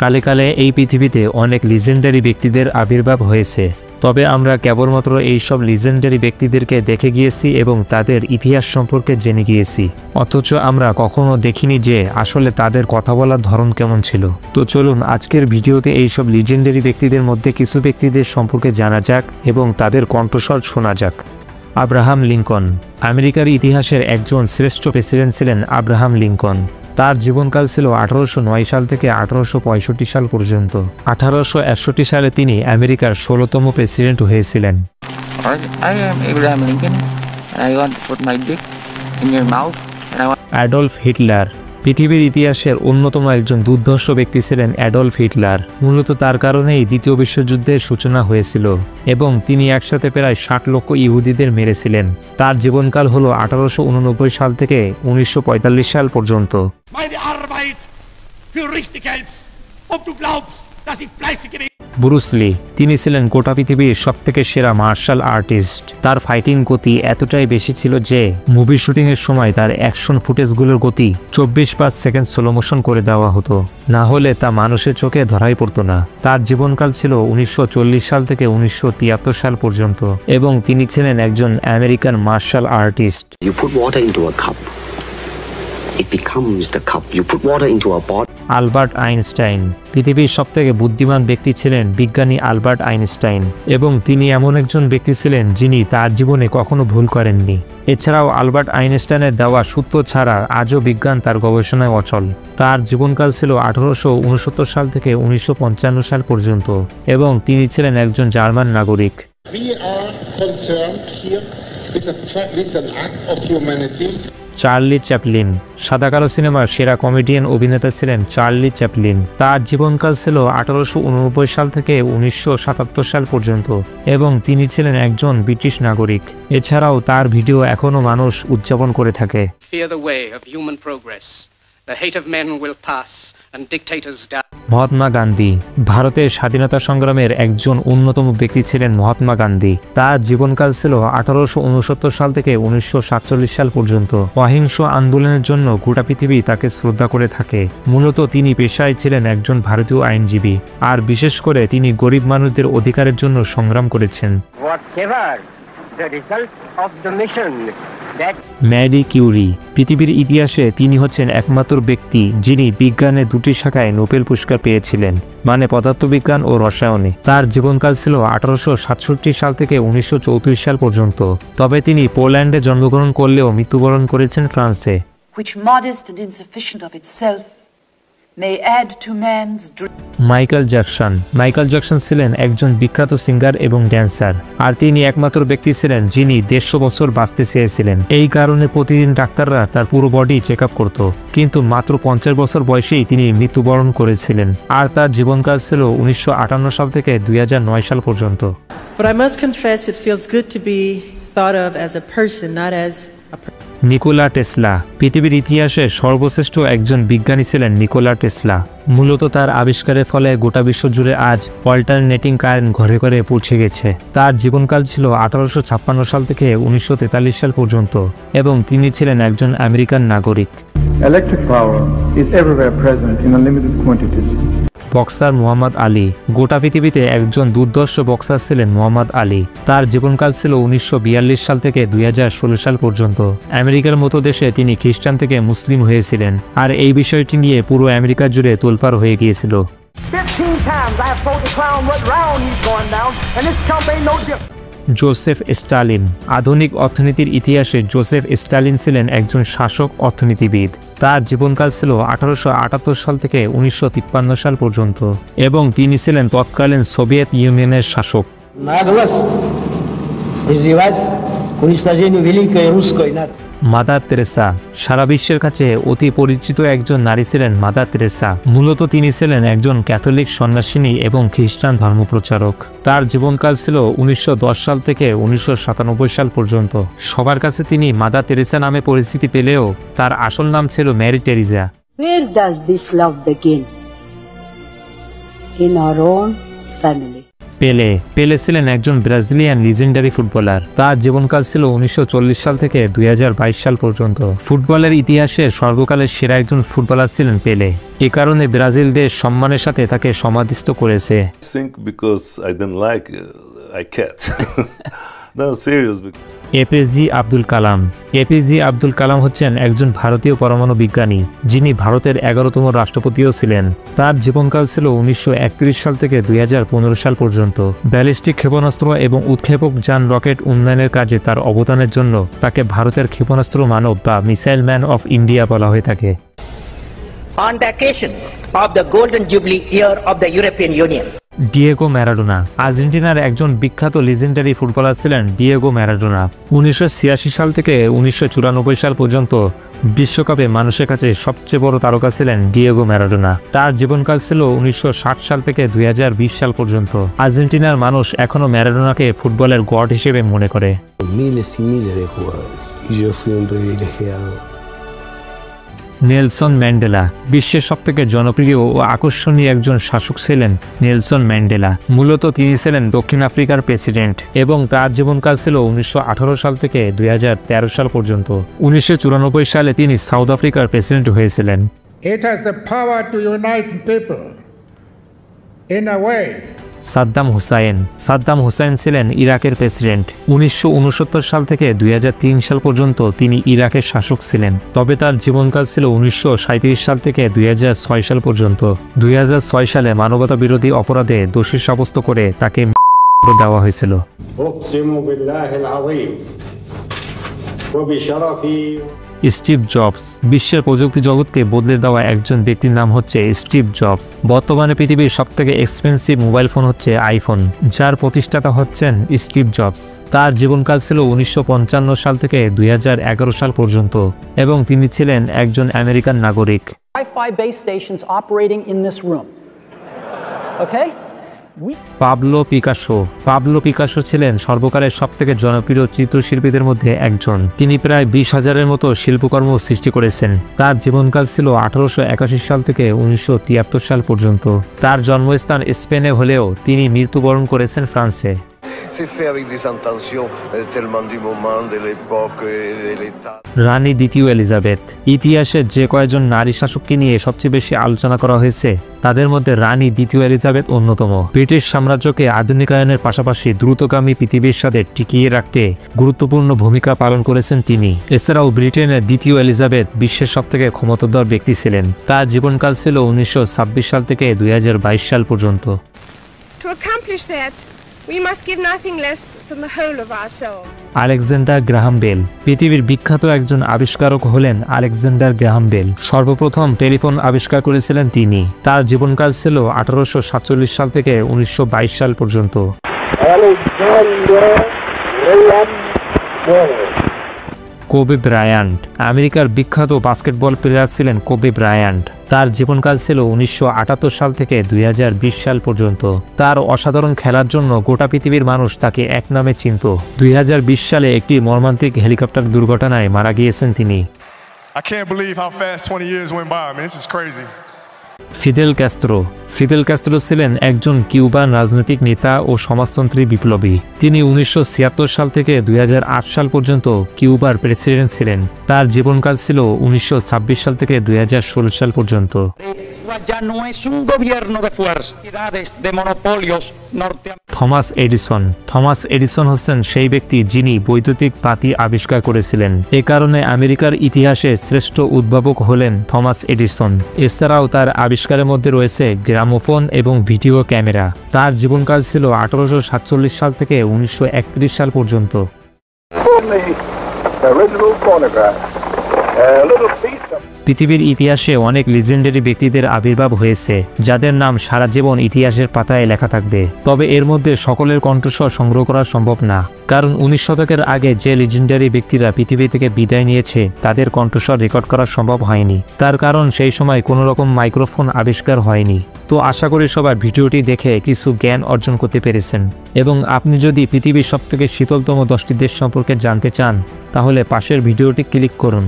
কালে কালে এই পৃথিবীতে অনেক লিজেন্ডারি ব্যক্তিদের আবির্ভাব হয়েছে, তবে আমরা কেবলমাত্র এই সব লিজেন্ডারি ব্যক্তিদেরকে দেখে গিয়েছি এবং তাদের ইতিহাস সম্পর্কে জেনে গিয়েছি, অথচ আমরা কখনো দেখিনি যে আসলে তাদের কথা বলার ধরন কেমন ছিল। তো চলুন আজকের ভিডিওতে এই সব লিজেন্ডারি ব্যক্তিদের মধ্যে কিছু ব্যক্তিদের সম্পর্কে জানা যাক এবং তাদের কণ্ঠস্বর শোনা যাক। Abraham Lincoln. আমেরিকার ইতিহাসের একজন শ্রেষ্ঠ প্রেসিডেন্ট ছিলেন আব্রাহাম লিঙ্কন। তার জীবনকাল ছিল 1809 সাল থেকে 1865 সাল পর্যন্ত। 1861 সালে তিনি আমেরিকার 16তম প্রেসিডেন্ট হয়েছিলেন। Adolf Hitler. পৃথিবীর ইতিহাসের অন্যতম একজন দুর্ধর্ষ ব্যক্তি ছিলেন অ্যাডলফ হিটলার। মূলত তার কারণেই দ্বিতীয় বিশ্বযুদ্ধের সূচনা হয়েছিল এবং তিনি একসাথে প্রায় 60 লক্ষ ইহুদিদের মেরেছিলেন। তার জীবনকাল হল 1889 সাল থেকে 1945 সাল পর্যন্ত। ব্রুস লি। তিনি ছিলেন গোটা পৃথিবীর সবথেকে সেরা মার্শাল আর্টিস্ট। তার ফাইটিং গতি এতটাই বেশি ছিল যে মুভি শুটিং এর সময় তার অ্যাকশন ফুটেজগুলোর গতি 24 সেকেন্ড স্লো মোশন করে দেওয়া হতো, না হলে তা মানুষের চোখে ধরাই পড়তো না। তার জীবনকাল ছিল 1940 সাল থেকে 1973 সাল পর্যন্ত এবং তিনি ছিলেন একজন American martial artist. You put water into a cup, it becomes the cup. You put water into a bottle. Albert Einstein. পৃথিবীর সবথেকে বুদ্ধিমান ব্যক্তি ছিলেন বিজ্ঞানী আলবার্ট আইনস্টাইন এবং তিনি এমন একজন ব্যক্তি ছিলেন যিনি তার জীবনে কখনো ভুল করেননি। এছাড়াও আলবার্ট আইনস্টাইনের দেওয়া সূত্র ছাড়া আজও বিজ্ঞান তার গবেষণায় অচল। তার জীবনকাল ছিল 1869 সাল থেকে 1955 সাল পর্যন্ত এবং তিনি ছিলেন একজন জার্মান নাগরিক। Charlie Chaplin. সাদাকালো সিনেমার সেরা কমেডিয়ান অভিনেতা ছিলেন চার্লি চ্যাপলিন। তার জীবনকাল ছিল 1889 সাল থেকে 1977 সাল পর্যন্ত এবং তিনি ছিলেন একজন ব্রিটিশ নাগরিক। এছাড়াও তার ভিডিও এখনও মানুষ উদযাপন করে থাকে। মহাত্মা গান্ধী। ভারতের স্বাধীনতা সংগ্রামের একজন অন্যতম ব্যক্তি ছিলেন মহাত্মা গান্ধী। তার জীবনকাল ছিল 1869 সাল থেকে 1947 সাল পর্যন্ত। অহিংস আন্দোলনের জন্য গোটা পৃথিবী তাকে শ্রদ্ধা করে থাকে। মূলত তিনি পেশায় ছিলেন একজন ভারতীয় আইনজীবী, আর বিশেষ করে তিনি গরিব মানুষদের অধিকারের জন্য সংগ্রাম করেছেন। Marie Curie. পৃথিবীর ইতিহাসে তিনি হচ্ছেন একমাত্র ব্যক্তি যিনি বিজ্ঞানের দুটি শাখায় নোবেল পুরস্কার পেয়েছিলেন, মানে পদার্থবিজ্ঞান ও রসায়নে। তার জীবনকাল ছিল 1867 সাল থেকে 1934 সাল পর্যন্ত, তবে তিনি পোল্যান্ডে জন্মগ্রহণ করলেও মৃত্যুবরণ করেছেন ফ্রান্সে। Michael Jackson. মাইকেল জ্যাকসন ছিলেন একজন বিখ্যাত সিঙ্গার এবং ড্যান্সার, আর তিনি একমাত্র ব্যক্তি ছিলেন যিনি 150 বছর বাঁচতে চেয়েছিলেন। এই কারণে প্রতিদিন ডাক্তাররা তার পুরো বডি চেক আপ করত, কিন্তু মাত্র 50 বছর বয়সেই তিনি মৃত্যুবরণ করেছিলেন। আর তার জীবনকাল ছিল 1958 সাল থেকে 2009 সাল পর্যন্ত। Nikola Tesla. পৃথিবীর ইতিহাসে সর্বশ্রেষ্ঠ একজন বিজ্ঞানী ছিলেন নিকোলা টেসলা। মূলত তার আবিষ্কারের ফলে গোটা বিশ্ব জুড়ে আজ অল্টারনেটিং কারেন্ট ঘরে ঘরে পৌঁছে গেছে। তার জীবনকাল ছিল 1856 সাল থেকে 1943 সাল পর্যন্ত এবং তিনি ছিলেন একজন আমেরিকান নাগরিক। Electric power is everywhere present in unlimited quantities. Boxer Muhammad Ali. গোটা পৃথিবীতে একজন দুর্ধর্ষ বক্সার ছিলেন মুহাম্মদ আলী। তার জীবনকাল ছিল 1942 সাল থেকে 2016 সাল পর্যন্ত। আমেরিকার মতো দেশে তিনি খ্রিস্টান থেকে মুসলিম হয়েছিলেন, আর এই বিষয়টি নিয়ে পুরো আমেরিকা জুড়ে তোলপাড় হয়ে গিয়েছিল। Joseph Stalin. আধুনিক অর্থনীতির ইতিহাসে জোসেফ স্টালিন ছিলেন একজন শাসক অর্থনীতিবিদ। তার জীবনকাল ছিল 1878 সাল থেকে 1953 সাল পর্যন্ত এবং তিনি ছিলেন তৎকালীন সোভিয়েত ইউনিয়নের শাসক। Mother Teresa. সারা বিশ্বের কাছে অতি পরিচিত একজন নারী ছিলেন মাদার তেরেসা। মূলত তিনি ছিলেন একজন ক্যাথলিক সন্ন্যাসিনী এবং খ্রিস্টান ধর্মপ্রচারক। তার জীবনকাল ছিল 1910 সাল থেকে 1997 সাল পর্যন্ত। সবার কাছে তিনি মাদার তেরেসা নামে পরিচিতি পেলেও তার আসল নাম ছিল Mary Teresa. Where does this love begin? In our own family. পেলে পেলে ছিলেন একজন ব্রাজিলিয়ান লিজেন্ডারি ফুটবলার। তার জীবনকাল ছিল 1940 সাল থেকে 2022 সাল পর্যন্ত। ফুটবলের ইতিহাসে সর্বকালের সেরা একজন ফুটবলার ছিলেন পেলে। এ কারণে ব্রাজিল দেশ সম্মানের সাথে তাকে সমাধিস্থ করেছে। think because I didn't like I can't. No, serious. APJ Abdul Kalam. APJ Abdul Kalam হচ্ছেন একজন ভারতীয় পরমাণু বিজ্ঞানী, যিনি ভারতের 11তম রাষ্ট্রপতিও ছিলেন। তার জীবনকাল ছিল 1931 সাল থেকে 2015 সাল পর্যন্ত। ব্যালিস্টিক ক্ষেপণাস্ত্র এবং উৎক্ষেপক যান রকেট উন্নয়নের কাজে তার অবদানের জন্য তাকে ভারতের ক্ষেপণাস্ত্র মানব বা মিসাইল ম্যান অফ ইন্ডিয়া বলা হয়ে থাকে। On the occasion of the Golden Jubilee year of the European Union, Diego Maradona. আর্জেন্টিনার একজন বিখ্যাত লিজেন্ডারি ফুটবলার ছিলেন ডিয়েগো ম্যারাডোনা। 1986 সাল থেকে 1994 সাল পর্যন্ত বিশ্বকাপে মানুষের কাছে সবচেয়ে বড় তারকা ছিলেন ডিয়েগো ম্যারাডোনা। তার জীবনকাল ছিল 1960 সাল থেকে 2020 সাল পর্যন্ত। আর্জেন্টিনার মানুষ এখনও ম্যারাডোনাকে ফুটবলের গড হিসেবে মনে করে। Miles y miles de jugadores y yo fui un privilegiado. Nelson Mandela. বিশ্বের সবথেকে জনপ্রিয় ও আকর্ষণীয় একজন শাসক ছিলেন নেলসন ম্যান্ডেলা। মূলত তিনি ছিলেন দক্ষিণ আফ্রিকার প্রেসিডেন্ট এবং তার জীবনকাল ছিল 1918 সাল থেকে 2013 সাল পর্যন্ত। 1994 সালে তিনি সাউথ আফ্রিকার প্রেসিডেন্ট হয়েছিলেন। It has the power to unite people in a way. Saddam Hussain. Saddam Hussain ছিলেন ইরাকের প্রেসিডেন্ট। 1969 সাল থেকে 2003 সাল পর্যন্ত তিনি ইরাকের শাসক ছিলেন। তবে তার জীবনকাল ছিল 1937 সাল থেকে 2006 সাল পর্যন্ত। 2006 সালে মানবতা বিরোধী অপরাধে দোষী সাব্যস্ত করে তাকে দেওয়া হয়েছিল। Steve jobs. বিশ্বের প্রযুক্তি জগৎকে বদলে দেওয়া একজন ব্যক্তির নাম হচ্ছে স্টিভ জবস। বর্তমানে পৃথিবীর সবথেকে এক্সপেন্সিভ মোবাইল ফোন হচ্ছে আইফোন, যার প্রতিষ্ঠাতা হচ্ছেন স্টিভ জবস। তার জীবনকাল ছিল 1955 সাল থেকে 2011 সাল পর্যন্ত এবং তিনি ছিলেন একজন আমেরিকান নাগরিক। Wi-Fi base stations operating in this room. Okay? Pablo Picasso. Pablo Picasso ছিলেন সর্বকালের সবথেকে জনপ্রিয় চিত্রশিল্পীদের মধ্যে একজন। তিনি প্রায় 20,000-এর মতো শিল্পকর্ম সৃষ্টি করেছেন। তার জীবনকাল ছিল 1881 সাল থেকে 1973 সাল পর্যন্ত। তার জন্মস্থান স্পেনে হলেও তিনি মৃত্যুবরণ করেছেন ফ্রান্সে। রানী দ্বিতীয় এলিজাবেথ। ইতিহাসে যে কয়েকজন নারী শাসককে নিয়ে সবচেয়ে বেশি আলোচনা করা হয়েছে তাদের মধ্যে রানী দ্বিতীয় এলিজাবেথ অন্যতম। ব্রিটিশ সাম্রাজ্যকে আধুনিকায়নের পাশাপাশি দ্রুতগামী পৃথিবীর সাথে টিকিয়ে রাখতে গুরুত্বপূর্ণ ভূমিকা পালন করেছেন তিনি। এছাড়াও ব্রিটেনের দ্বিতীয় এলিজাবেথ বিশ্বের সবথেকে ক্ষমতাধর ব্যক্তি ছিলেন। তার জীবনকাল ছিল 1926 সাল থেকে 2022 সাল পর্যন্ত। To accomplish that, we must give nothing less than the whole of our soul. Alexander Graham Bell. পৃথিবীর বিখ্যাত একজন আবিষ্কারক হলেন আলেকজান্ডার গ্রাহাম বেল। সর্বপ্রথম টেলিফোন আবিষ্কার করেছিলেন তিনি। তার জীবনকাল ছিল 1847 সাল থেকে 1922 সাল পর্যন্ত। Kobe Bryant. আমেরিকার বিখ্যাত বাস্কেটবল প্লেয়ার ছিলেন কোবে ব্রায়ান্ট। তার জীবনকাল ছিল 1978 সাল থেকে 2020 সাল পর্যন্ত। তার অসাধারণ খেলার জন্য গোটা পৃথিবীর মানুষ তাকে এক নামে চিনত। 2020 সালে একটি মর্মান্তিক হেলিকপ্টার দুর্ঘটনায় মারা গিয়েছেন তিনি। I can't believe how fast 20 years went by. I mean, this is crazy. Fidel Castro. Fidel Castro ছিলেন একজন কিউবান রাজনৈতিক নেতা ও সমাজতন্ত্রী বিপ্লবী। তিনি 1976 সাল থেকে 2008 সাল পর্যন্ত কিউবার প্রেসিডেন্ট ছিলেন। তার জীবনকাল ছিল 1926 সাল থেকে 2016 সাল পর্যন্ত। Thomas Edison. থমাস এডিসন হচ্ছেন সেই ব্যক্তি যিনি বৈদ্যুতিক বাতি আবিষ্কার করেছিলেন। এ কারণে আমেরিকার ইতিহাসে শ্রেষ্ঠ উদ্ভাবক হলেন থমাস এডিসন। এছাড়াও তার আবিষ্কারের মধ্যে রয়েছে গ্রামোফোন এবং ভিডিও ক্যামেরা। তার জীবনকাল ছিল 1847 সাল থেকে 1931 সাল পর্যন্ত। পৃথিবীর ইতিহাসে অনেক লিজেন্ডারি ব্যক্তিদের আবির্ভাব হয়েছে যাদের নাম সারা জীবন ইতিহাসের পাতায় লেখা থাকবে। তবে এর মধ্যে সকলের কণ্ঠস্বর সংগ্রহ করা সম্ভব না, কারণ 19 শতকের আগে যে লিজেন্ডারি ব্যক্তিরা পৃথিবী থেকে বিদায় নিয়েছে তাদের কণ্ঠস্বর রেকর্ড করা সম্ভব হয়নি। তার কারণ সেই সময় কোনো রকম মাইক্রোফোন আবিষ্কার হয়নি। তো আশা করি সবাই ভিডিওটি দেখে কিছু জ্ঞান অর্জন করতে পেরেছেন। এবং আপনি যদি পৃথিবীর সবথেকে শীতলতম 10টি দেশ সম্পর্কে জানতে চান তাহলে পাশের ভিডিওটি ক্লিক করুন।